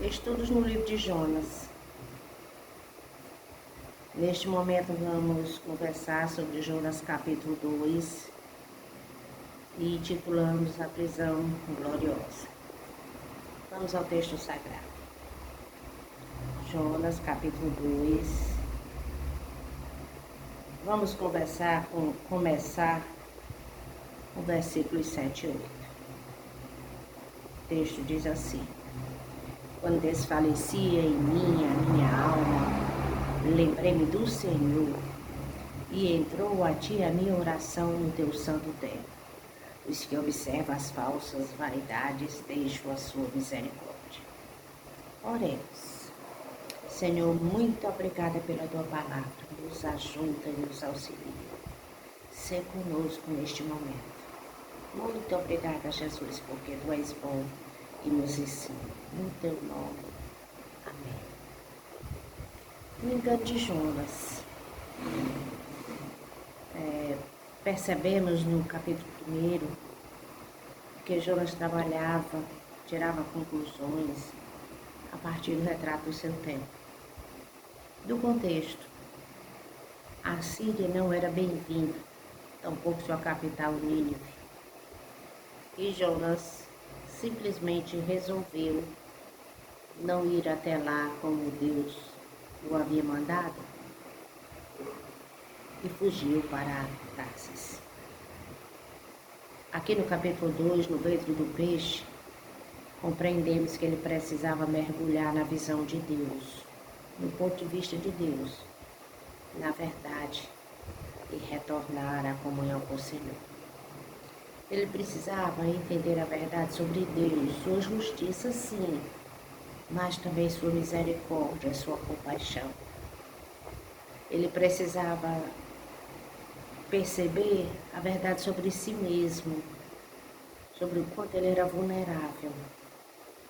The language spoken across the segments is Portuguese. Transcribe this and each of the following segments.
Estudos no livro de Jonas. Neste momento vamos conversar sobre Jonas capítulo 2 e titulamos A Prisão Gloriosa. Vamos ao texto sagrado. Jonas capítulo 2. Vamos começar com o versículos 7 e 8. O texto diz assim: Quando desfalecia em mim a minha alma, lembrei-me do Senhor, e entrou a ti a minha oração no teu santo templo. Os que observam as falsas vaidades deixam a sua misericórdia. Oremos. Senhor, muito obrigada pela tua palavra. Nos ajuda e nos auxilia. Sê conosco neste momento. Muito obrigada, Jesus, porque tu és bom e nos ensina. No teu nome. Amém. O engano de Jonas. Percebemos no capítulo 1 que Jonas trabalhava, tirava conclusões a partir do retrato do seu tempo. Do contexto, a Síria não era bem-vinda, tampouco sua capital Nínive. E Jonas simplesmente resolveu não ir até lá como Deus o havia mandado e fugiu para Tarsis. Aqui no capítulo 2, no ventre do peixe, compreendemos que ele precisava mergulhar na visão de Deus, no ponto de vista de Deus, na verdade, e retornar à comunhão com o Senhor. Ele precisava entender a verdade sobre Deus, sua justiça, sim, mas também sua misericórdia, sua compaixão. Ele precisava perceber a verdade sobre si mesmo, sobre o quanto ele era vulnerável,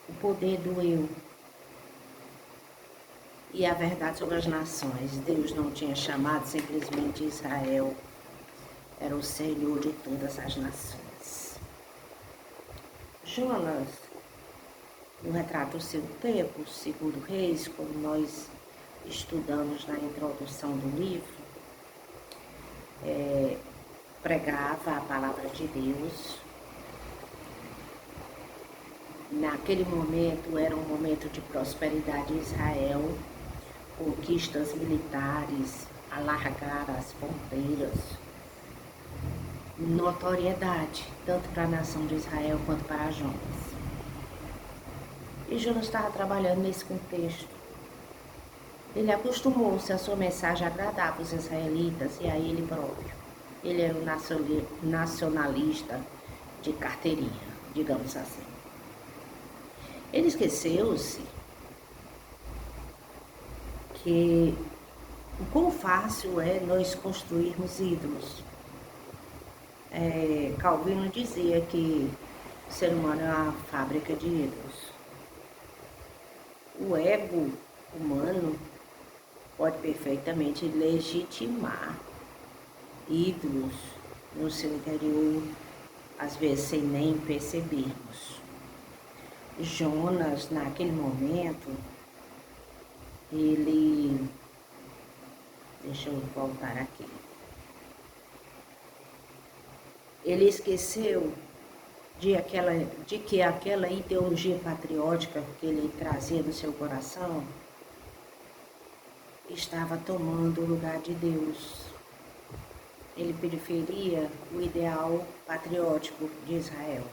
o poder do eu e a verdade sobre as nações. Deus não tinha chamado simplesmente Israel, era o Senhor de todas as nações. Jonas, no retrato do seu tempo, segundo Reis, como nós estudamos na introdução do livro, pregava a palavra de Deus. Naquele momento era um momento de prosperidade em Israel, conquistas militares, alargar as fronteiras, notoriedade, tanto para a nação de Israel quanto para Jonas. E Jonas estava trabalhando nesse contexto. Ele acostumou-se a sua mensagem agradava os israelitas e a ele próprio. Ele era um nacionalista de carteirinha, digamos assim. Ele esqueceu-se que o quão fácil é nós construirmos ídolos. Calvino dizia que o ser humano é uma fábrica de ídolos. O ego humano pode perfeitamente legitimar ídolos no seu interior, às vezes sem nem percebermos. Jonas, naquele momento, deixa eu voltar aqui. Ele esqueceu de que aquela ideologia patriótica que ele trazia no seu coração estava tomando o lugar de Deus. Ele preferia o ideal patriótico de Israel.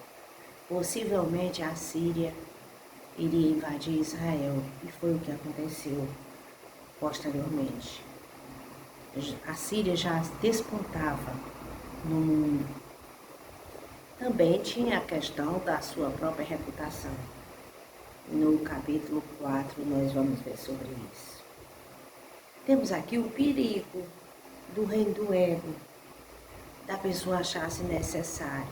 Possivelmente a Síria iria invadir Israel, e foi o que aconteceu posteriormente. A Síria já despontava no mundo. Também tinha a questão da sua própria reputação. No capítulo 4 nós vamos ver sobre isso. Temos aqui o perigo do reino do ego, da pessoa achar-se necessário.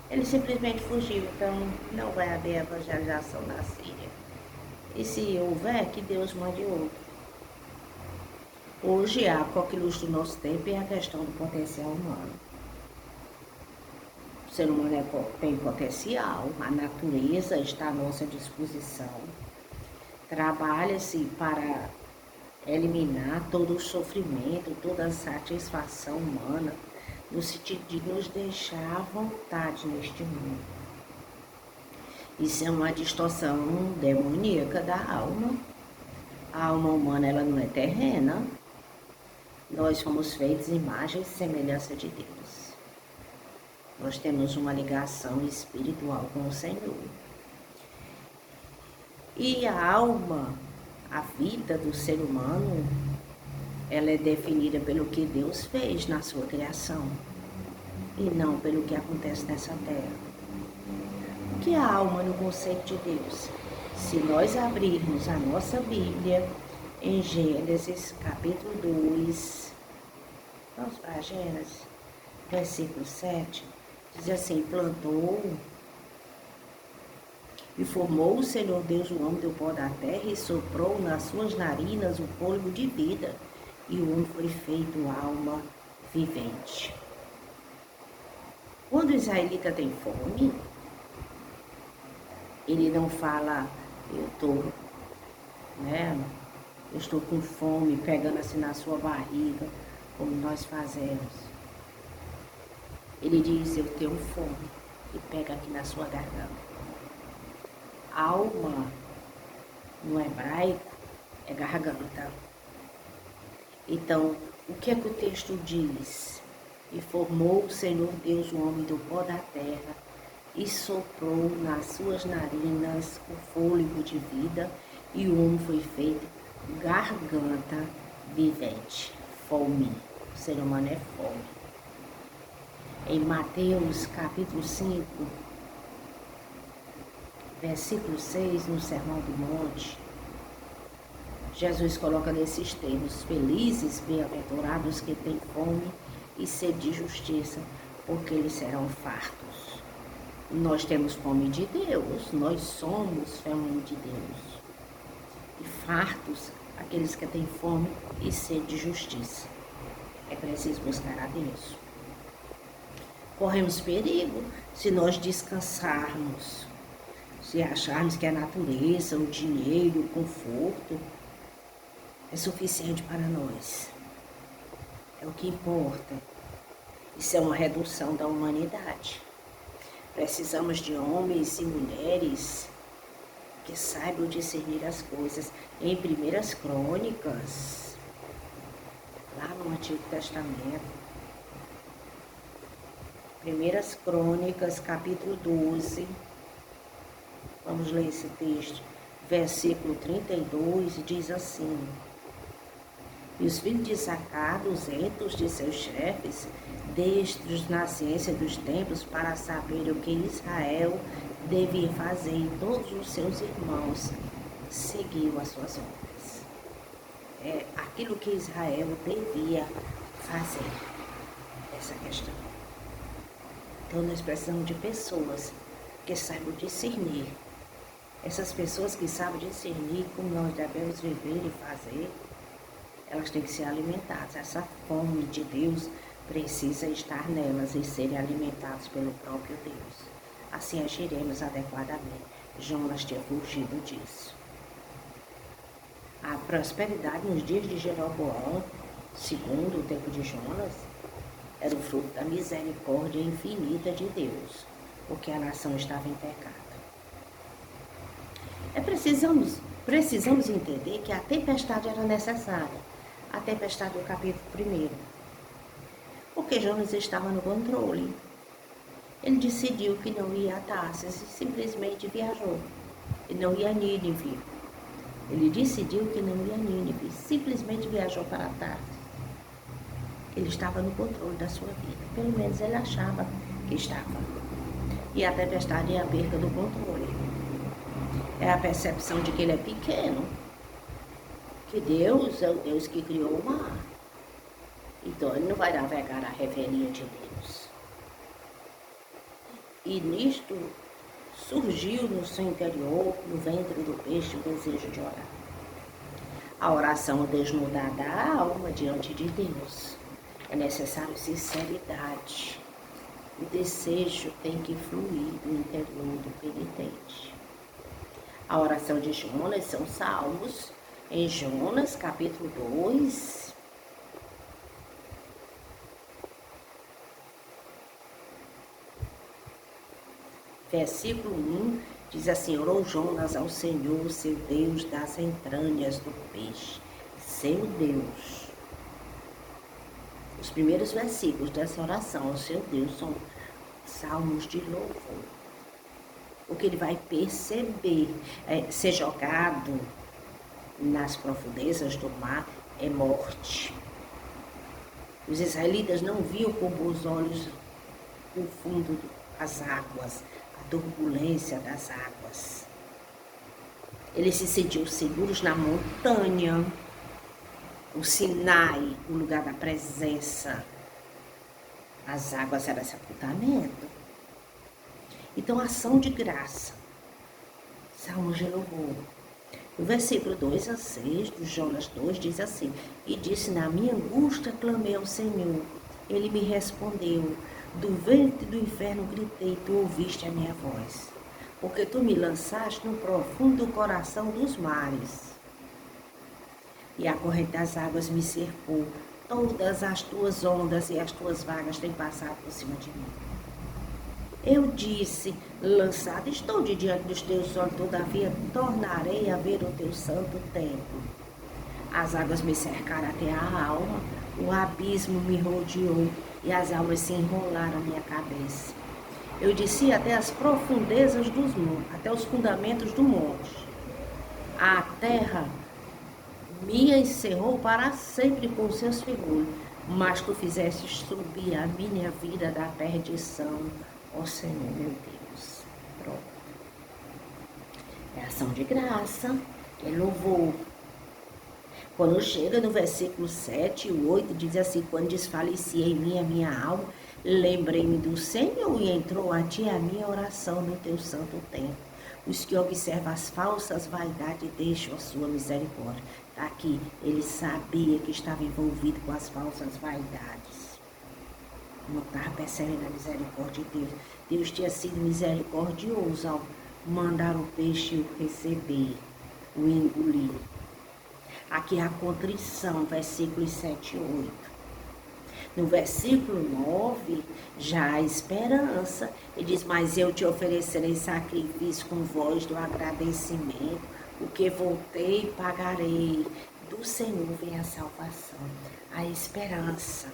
Ele simplesmente fugiu, então não vai haver evangelização na Síria. E se houver, que Deus mande outro. Hoje a coqueluche do nosso tempo é a questão do potencial humano. O ser humano tem potencial, a natureza está à nossa disposição. Trabalha-se para eliminar todo o sofrimento, toda a satisfação humana, no sentido de nos deixar à vontade neste mundo. Isso é uma distorção demoníaca da alma. A alma humana, ela não é terrena. Nós fomos feitos imagem e semelhança de Deus. Nós temos uma ligação espiritual com o Senhor. E a alma, a vida do ser humano, ela é definida pelo que Deus fez na sua criação e não pelo que acontece nessa terra. O que é a alma no conceito de Deus? Se nós abrirmos a nossa Bíblia em Gênesis capítulo 2, vamos para Gênesis, versículo 7, diz assim: plantou e formou o Senhor Deus o homem do pó da terra e soprou nas suas narinas o fôlego de vida, e o homem foi feito alma vivente. Quando o israelita tem fome, ele não fala, eu estou com fome, pegando assim na sua barriga, como nós fazemos. Ele diz, eu tenho fome, e pega aqui na sua garganta. Alma, no hebraico, é garganta. Então, o que é que o texto diz? E formou o Senhor Deus o homem do pó da terra, e soprou nas suas narinas o fôlego de vida, e o homem foi feito garganta vivente. Fome. O ser humano é fome. Em Mateus capítulo 5, versículo 6, no Sermão do Monte, Jesus coloca nesses termos: felizes, bem-aventurados que têm fome e sede de justiça, porque eles serão fartos. Nós temos fome de Deus, nós somos fome de Deus. E fartos, aqueles que têm fome e sede de justiça. É preciso buscar a Deus. Corremos perigo se nós descansarmos, se acharmos que a natureza, o dinheiro, o conforto é suficiente para nós. É o que importa. Isso é uma redução da humanidade. Precisamos de homens e mulheres que saibam discernir as coisas. Em 1 Crônicas, lá no Antigo Testamento, 1 Crônicas, capítulo 12, vamos ler esse texto, versículo 32, diz assim: e os filhos de Isacar, 200 de seus chefes, destros na ciência dos tempos, para saber o que Israel devia fazer, e todos os seus irmãos seguiam as suas ordens. É aquilo que Israel devia fazer, essa questão. Então nós precisamos de pessoas que saibam discernir. Essas pessoas que sabem discernir como nós devemos viver e fazer, elas têm que ser alimentadas. Essa fome de Deus precisa estar nelas e serem alimentadas pelo próprio Deus. Assim agiremos adequadamente. Jonas tinha fugido disso. A prosperidade nos dias de Jeroboão, segundo o tempo de Jonas, era o fruto da misericórdia infinita de Deus, porque a nação estava em pecado. Precisamos entender que a tempestade era necessária. A tempestade do capítulo 1. Porque Jonas estava no controle. Ele decidiu que não ia a Tarsis e simplesmente viajou. E não ia a Nínive. Ele decidiu que não ia a Nínive, simplesmente viajou para Tarsis. Ele estava no controle da sua vida. Pelo menos ele achava que estava. E a tempestade é a perda do controle. É a percepção de que ele é pequeno. Que Deus é o Deus que criou o mar. Então ele não vai navegar a revelia de Deus. E nisto surgiu no seu interior, no ventre do peixe, o desejo de orar. A oração desnudada da alma diante de Deus. É necessário sinceridade. O desejo tem que fluir do interior do penitente. A oração de Jonas são salmos em Jonas, capítulo 2. Versículo 1 diz assim: orou Jonas ao Senhor, seu Deus das entranhas do peixe, seu Deus. Os primeiros versículos dessa oração ao seu Deus são salmos de louvor. O que ele vai perceber, ser jogado nas profundezas do mar é morte. Os israelitas não viam com bons olhos o fundo das águas, a turbulência das águas. Eles se sentiam seguros na montanha, o Sinai, o lugar da presença. As águas eram sepultamento. Então, ação de graça, salmos de louvor. No versículo 2 a 6 do Jonas 2 diz assim: e disse, na minha angústia clamei ao Senhor, ele me respondeu, do ventre do inferno gritei, tu ouviste a minha voz, porque tu me lançaste no profundo coração dos mares, e a corrente das águas me cercou, todas as tuas ondas e as tuas vagas têm passado por cima de mim. Eu disse, lançado estou de diante dos teus olhos, todavia tornarei a ver o teu santo templo. As águas me cercaram até a alma, o abismo me rodeou e as águas se enrolaram a minha cabeça. Eu desci até as profundezas dos montes, até os fundamentos do monte. A terra me encerrou para sempre com seus figulhos, mas tu fizeste subir a minha vida da perdição. Ó Senhor, meu Deus. Pronto. É ação de graça, é louvor. Quando chega no versículo 7 e 8, diz assim: quando desfaleci em mim a minha alma, lembrei-me do Senhor e entrou a ti a minha oração no teu santo templo. Os que observam as falsas vaidades deixam a sua misericórdia. Está aqui, ele sabia que estava envolvido com as falsas vaidades. Não estava percebendo a misericórdia de Deus. Deus tinha sido misericordioso ao mandar o peixe o receber, o engolir. Aqui é a contrição, versículos 7 e 8. No versículo 9, já a esperança. Ele diz, mas eu te oferecerei sacrifício com voz do agradecimento. O que voltei, pagarei. Do Senhor vem a salvação, a esperança.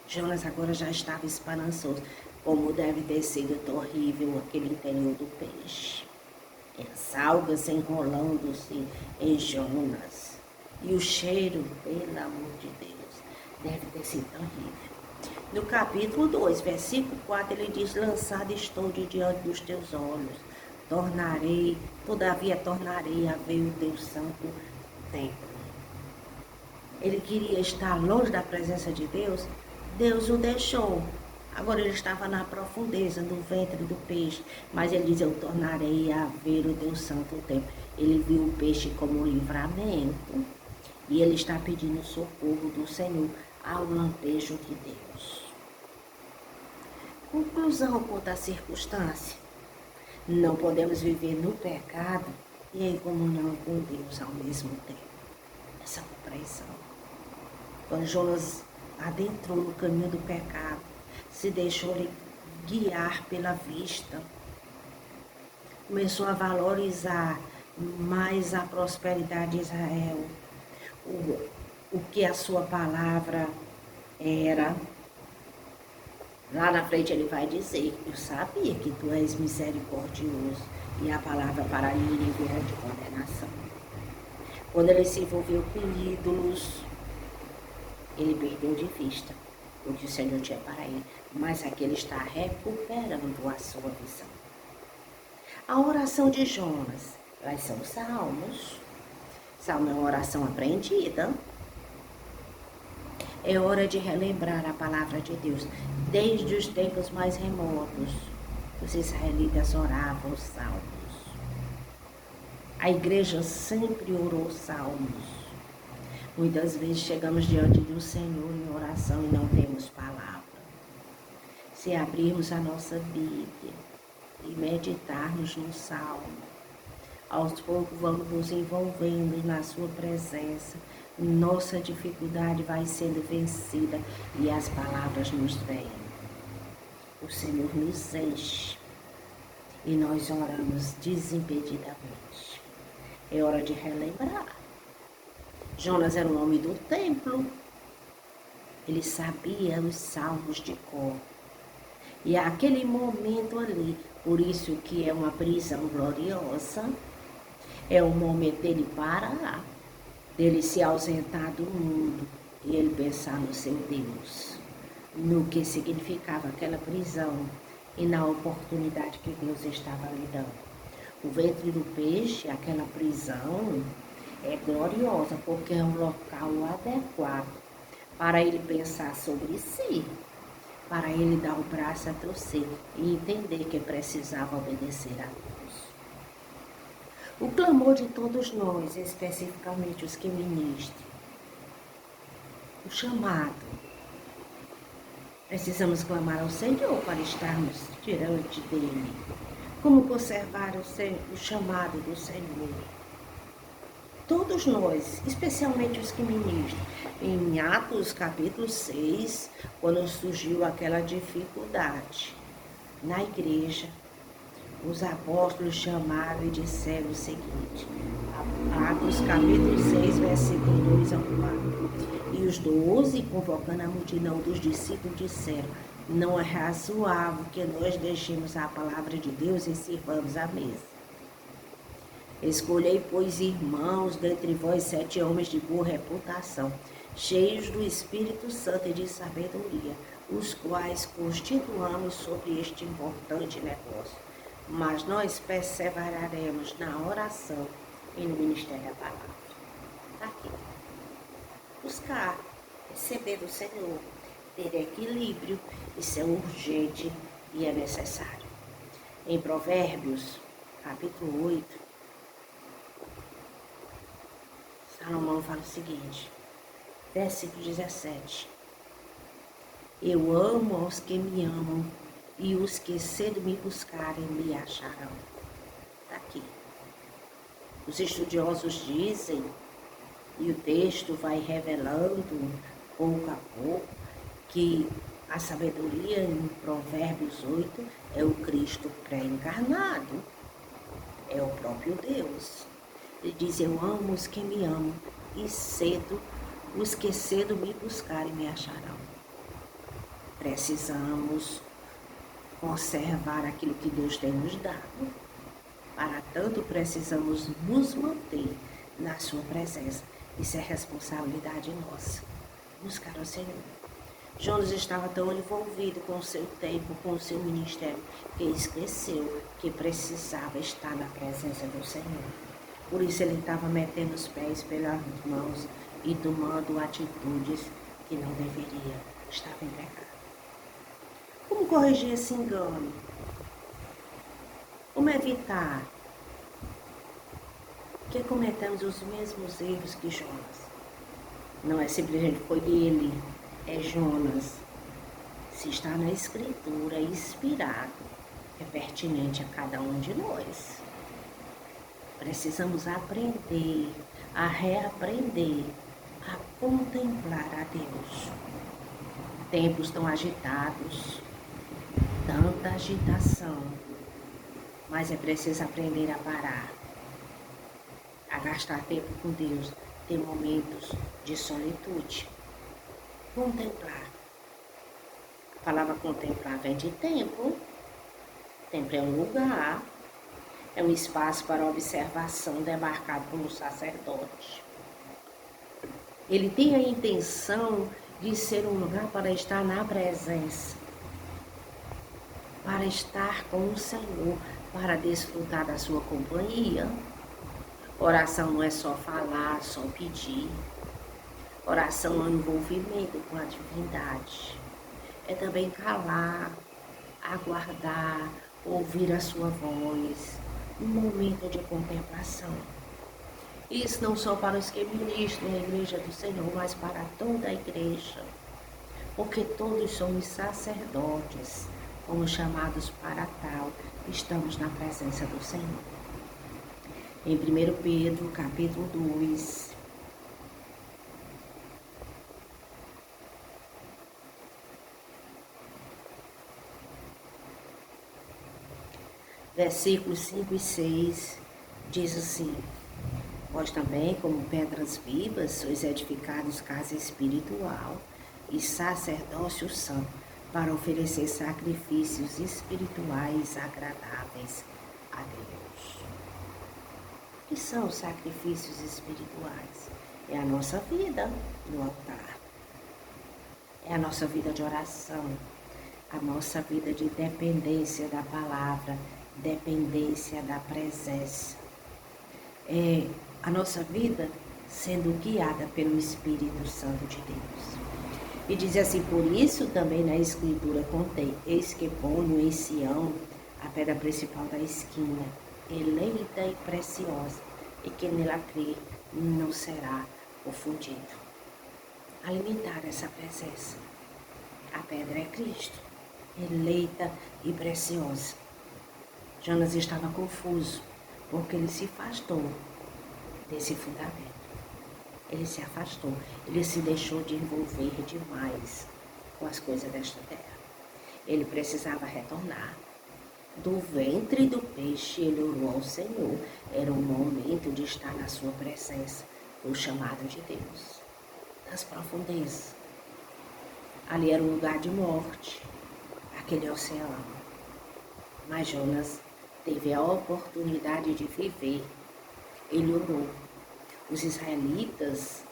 Jonas agora já estava esperançoso, como deve ter sido terrível aquele interior do peixe. As algas enrolando-se em Jonas. E o cheiro, pelo amor de Deus, deve ter sido terrível. No capítulo 2, versículo 4, ele diz, lançado estou de diante dos teus olhos. Todavia tornarei a ver o teu santo templo. Ele queria estar longe da presença de Deus. Deus o deixou. Agora ele estava na profundeza do ventre do peixe. Mas ele diz, eu tornarei a ver o teu santo templo. Ele viu o peixe como um livramento. E ele está pedindo socorro do Senhor ao lampejo de Deus. Conclusão quanto à circunstância. Não podemos viver no pecado e em comunhão com Deus ao mesmo tempo. Essa compreensão. Quando Jonas adentrou no caminho do pecado, se deixou guiar pela vista, começou a valorizar mais a prosperidade de Israel, o que a sua palavra era. Lá na frente ele vai dizer, eu sabia que tu és misericordioso, e a palavra para ele era de condenação. Quando ele se envolveu com ídolos, ele perdeu de vista o que o Senhor tinha para ele, mas aqui ele está recuperando a sua visão. A oração de Jonas, elas são salmos. Salmo é uma oração aprendida. É hora de relembrar a palavra de Deus. Desde os tempos mais remotos, os israelitas oravam os salmos. A igreja sempre orou salmos. Muitas vezes chegamos diante do Senhor em oração e não temos palavra. Se abrirmos a nossa Bíblia e meditarmos no Salmo, aos poucos vamos nos envolvendo na sua presença, nossa dificuldade vai sendo vencida e as palavras nos vêm. O Senhor nos enche e nós oramos desimpedidamente. É hora de relembrar. Jonas era um homem do templo. Ele sabia os salmos de cor. E aquele momento ali, por isso que é uma prisão gloriosa, é o momento dele parar, dele se ausentar do mundo e ele pensar no seu Deus, no que significava aquela prisão e na oportunidade que Deus estava lhe dando. O ventre do peixe, aquela prisão, é gloriosa porque é um local adequado para ele pensar sobre si, para ele dar o braço a torcer e entender que precisava obedecer a Deus. O clamor de todos nós, especificamente os que ministram, o chamado. Precisamos clamar ao Senhor para estarmos diante dele. Como conservar o chamado do Senhor? Todos nós, especialmente os que ministram. Em Atos capítulo 6, quando surgiu aquela dificuldade na igreja, os apóstolos chamaram e disseram o seguinte, Atos capítulo 6, versículo 2 ao 4. E os 12, convocando a multidão dos discípulos, disseram, não é razoável que nós deixemos a palavra de Deus e sirvamos a mesa. Escolhei, pois, irmãos, dentre vós 7 homens de boa reputação, cheios do Espírito Santo e de sabedoria, os quais constituamos sobre este importante negócio. Mas nós perseveraremos na oração e no ministério da palavra. Está aqui. Buscar, receber do Senhor, ter equilíbrio, isso é urgente e é necessário. Em Provérbios, capítulo 8, Salomão fala o seguinte, versículo 17. Eu amo aos que me amam, e os que cedo me buscarem me acharão. Está aqui. Os estudiosos dizem, e o texto vai revelando pouco a pouco, que a sabedoria em Provérbios 8 é o Cristo pré-encarnado, é o próprio Deus. Ele diz, eu amo os que me amam, e cedo, os que cedo me buscarem me acharão. Precisamos conservar aquilo que Deus tem nos dado. Para tanto, precisamos nos manter na sua presença. Isso é responsabilidade nossa. Buscar o Senhor. Jonas estava tão envolvido com o seu tempo, com o seu ministério, que esqueceu que precisava estar na presença do Senhor. Por isso ele estava metendo os pés pelas mãos e tomando atitudes que não deveria. Estava em pecado. Como corrigir esse engano? Como evitar que cometamos os mesmos erros que Jonas? Não é simplesmente foi ele, é Jonas. Se está na Escritura, inspirado, é pertinente a cada um de nós. Precisamos aprender, a reaprender, a contemplar a Deus. Tempos tão agitados, tanta agitação, mas é preciso aprender a parar, a gastar tempo com Deus, ter momentos de solitude. Contemplar. A palavra contemplar vem de tempo. Tempo é um lugar, é um espaço para observação demarcado pelo sacerdote. Ele tem a intenção de ser um lugar para estar na presença, para estar com o Senhor, para desfrutar da sua companhia. Oração não é só falar, só pedir. Oração é um envolvimento com a divindade. É também calar, aguardar, ouvir a sua voz, um momento de contemplação. Isso não só para os que ministram na igreja do Senhor, mas para toda a igreja. Porque todos somos sacerdotes. Fomos chamados para tal, estamos na presença do Senhor. Em 1 Pedro, capítulo 2, versículos 5 e 6, diz assim: vós também, como pedras vivas, sois edificados casa espiritual e sacerdócio santo, para oferecer sacrifícios espirituais agradáveis a Deus. O que são os sacrifícios espirituais? É a nossa vida no altar. É a nossa vida de oração, a nossa vida de dependência da palavra, dependência da presença. É a nossa vida sendo guiada pelo Espírito Santo de Deus. E diz assim: por isso também na Escritura contém: eis que ponho em Sião a pedra principal da esquina, eleita e preciosa, e que nela crê não será confundido. Alimentar essa presença. A pedra é Cristo, eleita e preciosa. Jonas estava confuso, porque ele se afastou desse fundamento. Ele se afastou, ele se deixou de envolver demais com as coisas desta terra. Ele precisava retornar. Do ventre do peixe ele orou ao Senhor. Era o momento de estar na sua presença, o chamado de Deus. Nas profundezas. Ali era um lugar de morte, aquele oceano. Mas Jonas teve a oportunidade de viver. Ele orou. Os israelitas,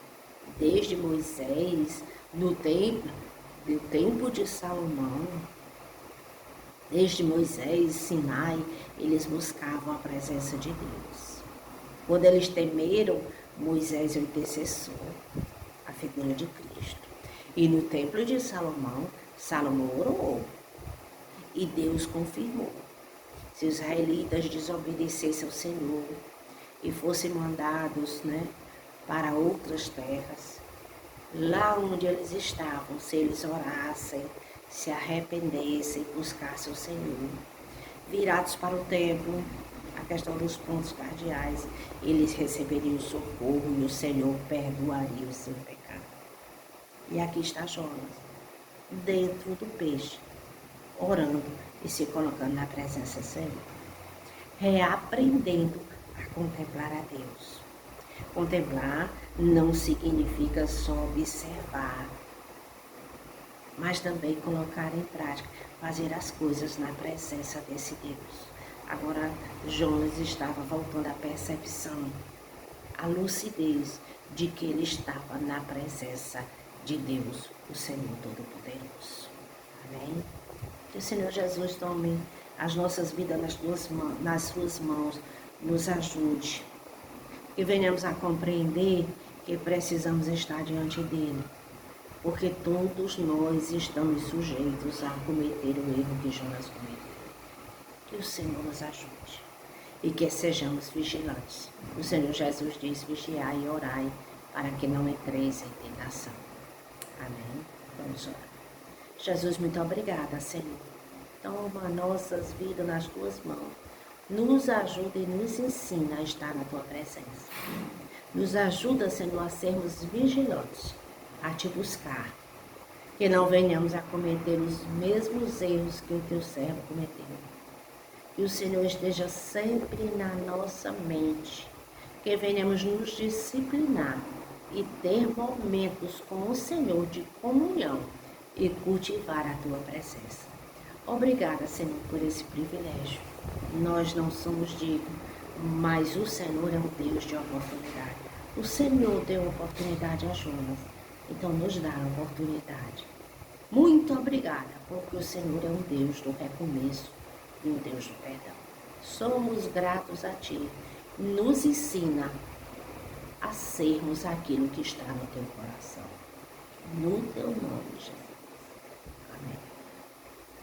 desde Moisés, no tempo de Salomão, desde Moisés, Sinai, eles buscavam a presença de Deus. Quando eles temeram, Moisés é o intercessor, a figura de Cristo. E no templo de Salomão, Salomão orou e Deus confirmou. Se os israelitas desobedecessem ao Senhor e fossem mandados, para outras terras, lá onde eles estavam, se eles orassem, se arrependessem, buscassem o Senhor, virados para o templo, a questão dos pontos cardeais, eles receberiam socorro e o Senhor perdoaria o seu pecado. E aqui está Jonas, dentro do peixe, orando e se colocando na presença do Senhor, reaprendendo a contemplar a Deus. Contemplar não significa só observar, mas também colocar em prática, fazer as coisas na presença desse Deus. Agora, Jonas estava voltando à percepção, à lucidez de que ele estava na presença de Deus, o Senhor Todo-Poderoso. Amém? Que o Senhor Jesus tome as nossas vidas nas suas mãos, nos ajude. E venhamos a compreender que precisamos estar diante dele, porque todos nós estamos sujeitos a cometer o erro que Jonas cometeu. Que o Senhor nos ajude e que sejamos vigilantes. O Senhor Jesus diz: vigiai e orai, para que não entreis em tentação. Amém? Vamos orar. Jesus, muito obrigada, Senhor. Toma nossas vidas nas tuas mãos. Nos ajuda e nos ensina a estar na tua presença. Nos ajuda, Senhor, a sermos vigilantes, a te buscar. Que não venhamos a cometer os mesmos erros que o teu servo cometeu. Que o Senhor esteja sempre na nossa mente. Que venhamos nos disciplinar e ter momentos com o Senhor de comunhão e cultivar a tua presença. Obrigada, Senhor, por esse privilégio. Nós não somos dignos, mas o Senhor é um Deus de oportunidade. O Senhor deu oportunidade a Jonas, então nos dá a oportunidade. Muito obrigada, porque o Senhor é um Deus do recomeço e um Deus do perdão. Somos gratos a Ti. Nos ensina a sermos aquilo que está no Teu coração. No Teu nome, Jesus.